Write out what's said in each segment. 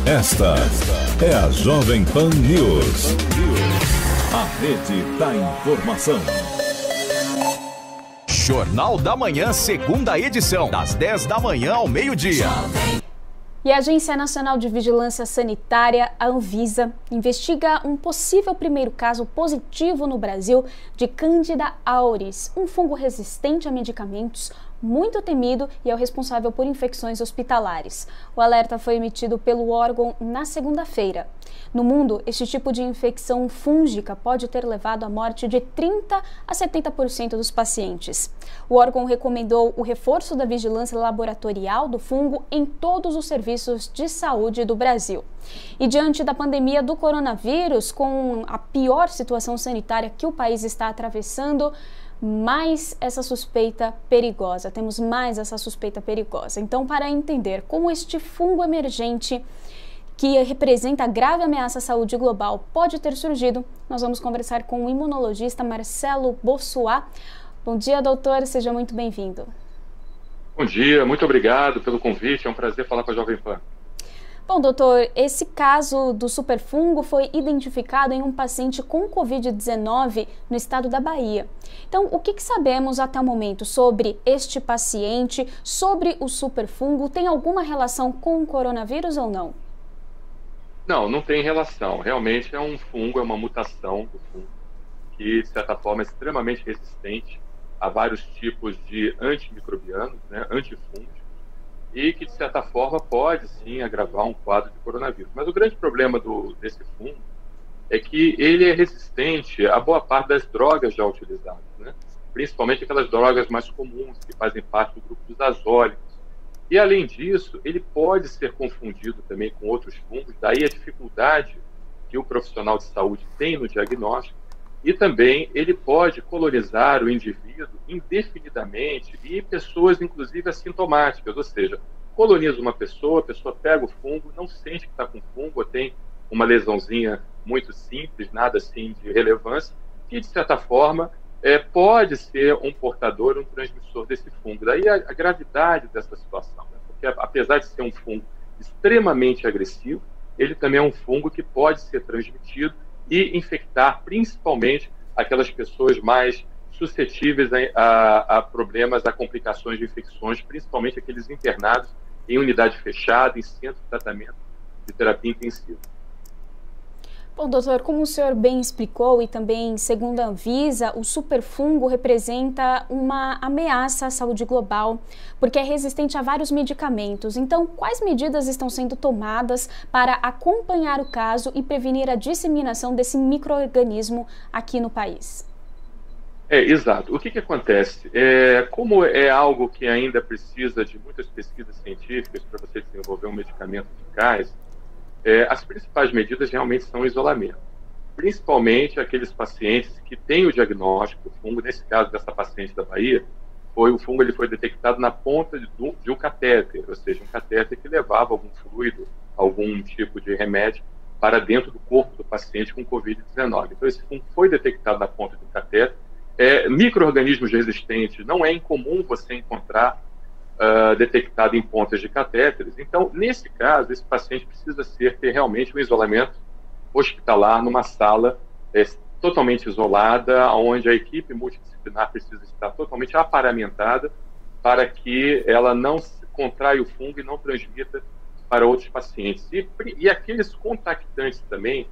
Esta é a Jovem Pan News. A rede da informação. Jornal da Manhã, segunda edição, das 10 da manhã ao meio-dia. E a Agência Nacional de Vigilância Sanitária, a Anvisa, investiga um possível primeiro caso positivo no Brasil de Candida auris, um fungo resistente a medicamentos, muito temido e é o responsável por infecções hospitalares. O alerta foi emitido pelo órgão na segunda-feira. No mundo, este tipo de infecção fúngica pode ter levado à morte de 30% a 70% dos pacientes. O órgão recomendou o reforço da vigilância laboratorial do fungo em todos os serviços de saúde do Brasil. E diante da pandemia do coronavírus, com a pior situação sanitária que o país está atravessando, temos mais essa suspeita perigosa. Então, para entender como este fungo emergente que representa grave ameaça à saúde global pode ter surgido, nós vamos conversar com o imunologista Marcelo Bossuat. Bom dia, doutor, seja muito bem-vindo. Bom dia, muito obrigado pelo convite, é um prazer falar com a Jovem Pan. Bom, doutor, esse caso do superfungo foi identificado em um paciente com Covid-19 no estado da Bahia. Então, o que sabemos até o momento sobre este paciente, sobre o superfungo? Tem alguma relação com o coronavírus ou não? Não tem relação. Realmente é um fungo, é uma mutação do fungo que, de certa forma, é extremamente resistente a vários tipos de antimicrobianos, antifúngicos, e que, de certa forma, pode, sim, agravar um quadro de coronavírus. Mas o grande problema desse fungo é que ele é resistente a boa parte das drogas já utilizadas, principalmente aquelas drogas mais comuns, que fazem parte do grupo dos azólicos. E, além disso, ele pode ser confundido também com outros fungos, daí a dificuldade que o profissional de saúde tem no diagnóstico, e também ele pode colonizar o indivíduo indefinidamente e pessoas, inclusive, assintomáticas, ou seja, coloniza uma pessoa, a pessoa pega o fungo, não sente que está com fungo, ou tem uma lesãozinha muito simples, nada assim de relevância, que, de certa forma, pode ser um portador, um transmissor desse fungo. Daí a gravidade dessa situação, porque apesar de ser um fungo extremamente agressivo, ele também é um fungo que pode ser transmitido e infectar principalmente aquelas pessoas mais suscetíveis a problemas, a complicações de infecções, principalmente aqueles internados em unidade fechada, em centro de tratamento de terapia intensiva. Bom, doutor, como o senhor bem explicou e também, segundo a Anvisa, o superfungo representa uma ameaça à saúde global, porque é resistente a vários medicamentos. Então, quais medidas estão sendo tomadas para acompanhar o caso e prevenir a disseminação desse micro-organismo aqui no país? Exato. O que acontece? Como é algo que ainda precisa de muitas pesquisas científicas para você desenvolver um medicamento eficaz, as principais medidas realmente são o isolamento, principalmente aqueles pacientes que têm o diagnóstico do fungo. Nesse caso dessa paciente da Bahia, o fungo ele foi detectado na ponta de um catéter, ou seja, um catéter que levava algum fluido, algum tipo de remédio para dentro do corpo do paciente com Covid-19. Então esse fungo foi detectado na ponta de um catéter. Micro-organismos resistentes não é incomum você encontrar detectado em pontas de catéteres. Então, nesse caso, esse paciente precisa ter realmente um isolamento hospitalar numa sala totalmente isolada, onde a equipe multidisciplinar precisa estar totalmente aparamentada para que ela não contraia o fungo e não transmita para outros pacientes. E aqueles contactantes também,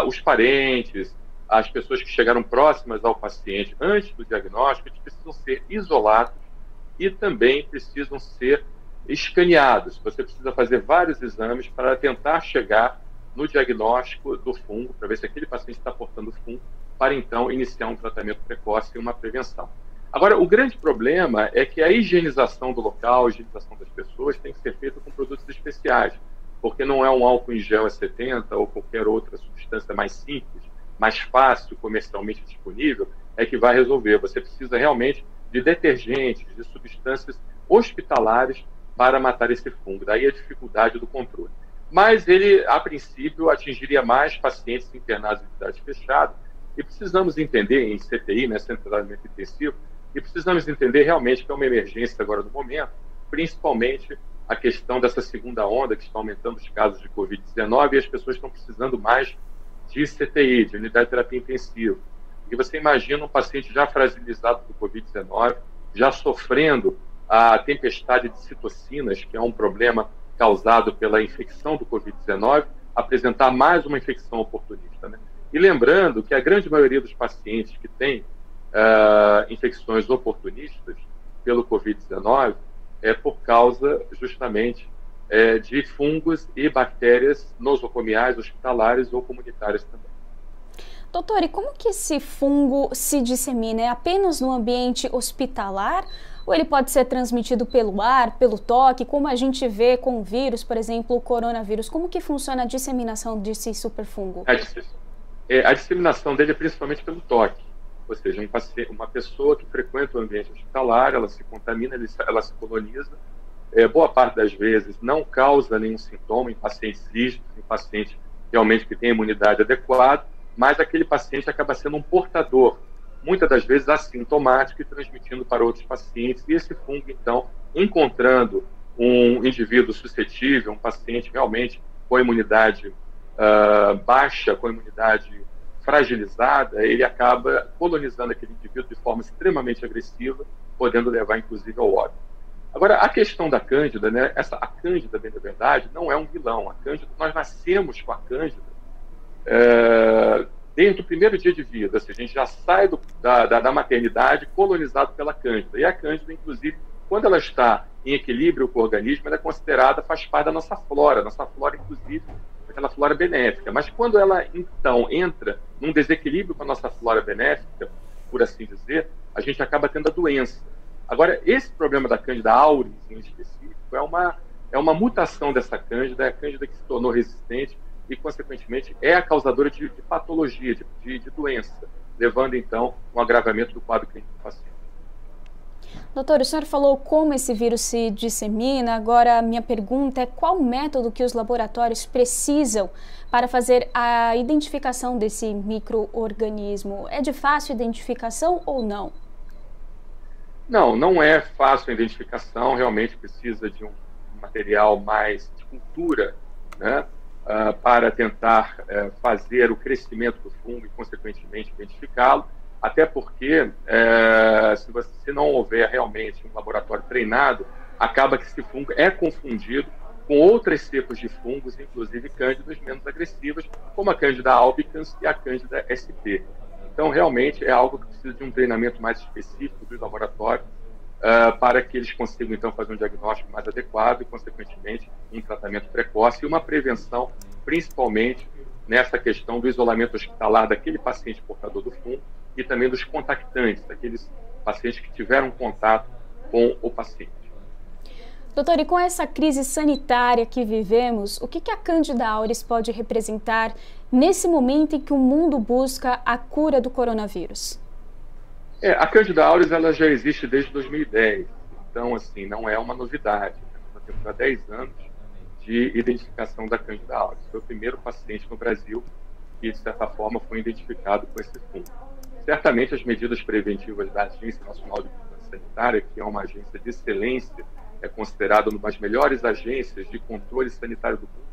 os parentes, as pessoas que chegaram próximas ao paciente antes do diagnóstico, eles precisam ser isolados e também precisam ser escaneados. Você precisa fazer vários exames para tentar chegar no diagnóstico do fungo, para ver se aquele paciente está portando fungo, para então iniciar um tratamento precoce e uma prevenção. Agora, o grande problema é que a higienização do local, a higienização das pessoas tem que ser feita com produtos especiais, porque não é um álcool em gel E70 ou qualquer outra substância mais simples, mais fácil, comercialmente disponível, que vai resolver. Você precisa realmente de detergentes, de substâncias hospitalares para matar esse fungo. Daí a dificuldade do controle. Mas ele, a princípio, atingiria mais pacientes internados em unidade fechada, e precisamos entender, em CTI, Centro de Tratamento Intensivo, e precisamos entender realmente que é uma emergência agora no momento, principalmente a questão dessa segunda onda, que está aumentando os casos de Covid-19, e as pessoas estão precisando mais de CTI, de unidade de terapia intensiva. E você imagina um paciente já fragilizado por Covid-19, já sofrendo a tempestade de citocinas, que é um problema causado pela infecção do Covid-19, apresentar mais uma infecção oportunista, né? E lembrando que a grande maioria dos pacientes que têm infecções oportunistas pelo Covid-19 é por causa, justamente, de fungos e bactérias nosocomiais, hospitalares ou comunitárias também. Doutor, e como que esse fungo se dissemina? É apenas no ambiente hospitalar ou ele pode ser transmitido pelo ar, pelo toque, como a gente vê com o vírus, por exemplo, o coronavírus? Como que funciona a disseminação desse superfungo? A disseminação dele é principalmente pelo toque. Ou seja, uma pessoa que frequenta o ambiente hospitalar, ela se contamina, ela se coloniza. Boa parte das vezes não causa nenhum sintoma em pacientes rígidos, em pacientes realmente que têm imunidade adequada, mas aquele paciente acaba sendo um portador, muitas das vezes assintomático, e transmitindo para outros pacientes. E esse fungo, então, encontrando um indivíduo suscetível, um paciente realmente com a imunidade baixa, com a imunidade fragilizada, ele acaba colonizando aquele indivíduo de forma extremamente agressiva, podendo levar, inclusive, ao óbito. Agora, a questão da Cândida, né? A Cândida, bem da verdade, não é um vilão. A Cândida, nós nascemos com a Cândida desde o primeiro dia de vida. Ou seja, a gente já sai da maternidade colonizado pela Cândida. E a Cândida, inclusive, quando ela está em equilíbrio com o organismo, ela é considerada, faz parte da nossa flora. Nossa flora, inclusive, aquela flora benéfica. Mas quando ela, então, entra num desequilíbrio com a nossa flora benéfica, por assim dizer, a gente acaba tendo a doença. Agora, esse problema da Cândida auris, em específico, é uma mutação dessa Cândida, é a Cândida que se tornou resistente e, consequentemente, é a causadora de patologia, de doença, levando, então, um agravamento do quadro clínico do paciente. Doutor, o senhor falou como esse vírus se dissemina. Agora, a minha pergunta é qual método que os laboratórios precisam para fazer a identificação desse micro-organismo? É de fácil identificação ou não? Não é fácil a identificação. Realmente precisa de um material mais de cultura, né, para tentar fazer o crescimento do fungo e, consequentemente, identificá-lo. Até porque, se não houver realmente um laboratório treinado, acaba que esse fungo é confundido com outras cepas de fungos, inclusive cândidas menos agressivas, como a Candida albicans e a Candida sp. Então, realmente, é algo que precisa de um treinamento mais específico do laboratório para que eles consigam, então, fazer um diagnóstico mais adequado e, consequentemente, um tratamento precoce e uma prevenção, principalmente nessa questão do isolamento hospitalar daquele paciente portador do fungo e também dos contactantes, daqueles pacientes que tiveram contato com o paciente. Doutor, e com essa crise sanitária que vivemos, o que a Candida auris pode representar nesse momento em que o mundo busca a cura do coronavírus? A Candida auris ela já existe desde 2010, então, assim, não é uma novidade. Nós temos há 10 anos de identificação da Candida auris. Foi o primeiro paciente no Brasil que, de certa forma, foi identificado com esse fungo. Certamente, as medidas preventivas da Agência Nacional de Vigilância Sanitária, que é uma agência de excelência, é considerada uma das melhores agências de controle sanitário do mundo,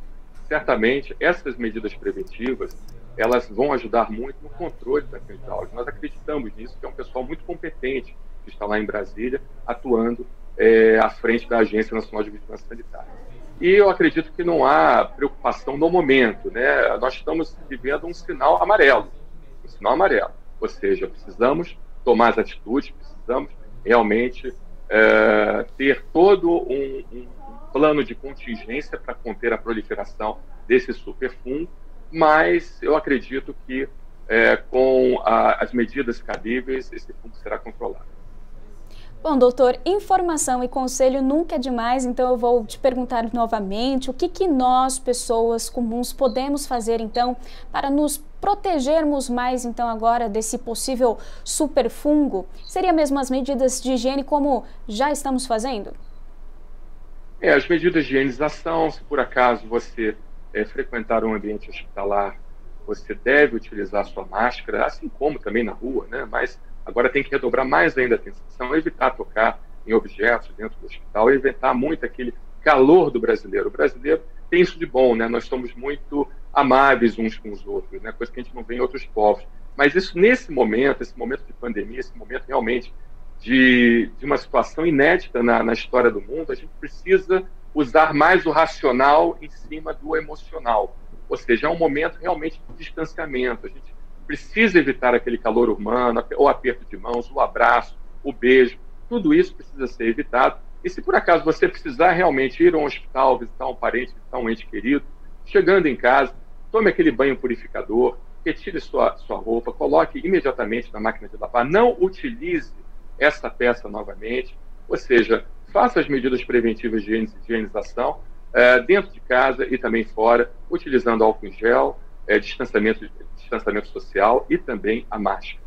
certamente essas medidas preventivas elas vão ajudar muito no controle da Candida auris. Nós acreditamos nisso, que é um pessoal muito competente que está lá em Brasília, atuando à frente da Agência Nacional de Vigilância Sanitária. E eu acredito que não há preocupação no momento, né? Nós estamos vivendo um sinal amarelo, ou seja, precisamos tomar as atitudes, precisamos realmente ter todo um plano de contingência para conter a proliferação desse superfungo, mas eu acredito que com as medidas cabíveis esse fungo será controlado. Bom, doutor, informação e conselho nunca é demais, então eu vou te perguntar novamente o que nós, pessoas comuns, podemos fazer, então, para nos protegermos mais, então, agora desse possível superfungo. Seria mesmo as medidas de higiene como já estamos fazendo? As medidas de higienização, se por acaso você frequentar um ambiente hospitalar, você deve utilizar a sua máscara, assim como também na rua, né? Mas agora tem que redobrar mais ainda a atenção, evitar tocar em objetos dentro do hospital, evitar muito aquele calor do brasileiro. O brasileiro tem isso de bom, né? Nós somos muito amáveis uns com os outros, né? Coisa que a gente não vê em outros povos. Mas isso, nesse momento, esse momento de pandemia, esse momento realmente de uma situação inédita na história do mundo, a gente precisa usar mais o racional em cima do emocional. Ou seja, é um momento realmente de distanciamento. A gente precisa evitar aquele calor humano, o aperto de mãos, o abraço, o beijo. Tudo isso precisa ser evitado. E se por acaso você precisar realmente ir a um hospital, visitar um parente, visitar um ente querido, chegando em casa, tome aquele banho purificador, retire sua roupa, coloque imediatamente na máquina de lavar, não utilize essa peça novamente, ou seja, faça as medidas preventivas de higienização dentro de casa e também fora, utilizando álcool em gel, distanciamento social e também a máscara.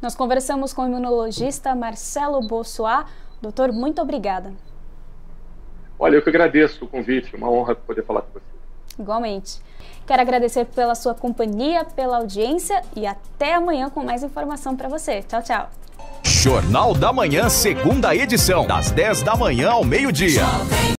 Nós conversamos com o imunologista Marcelo Bossoá. Doutor, muito obrigada. Olha, eu que agradeço o convite, uma honra poder falar com você. Igualmente. Quero agradecer pela sua companhia, pela audiência e até amanhã com mais informação para você. Tchau, tchau. Jornal da Manhã, segunda edição, das 10 da manhã ao meio-dia.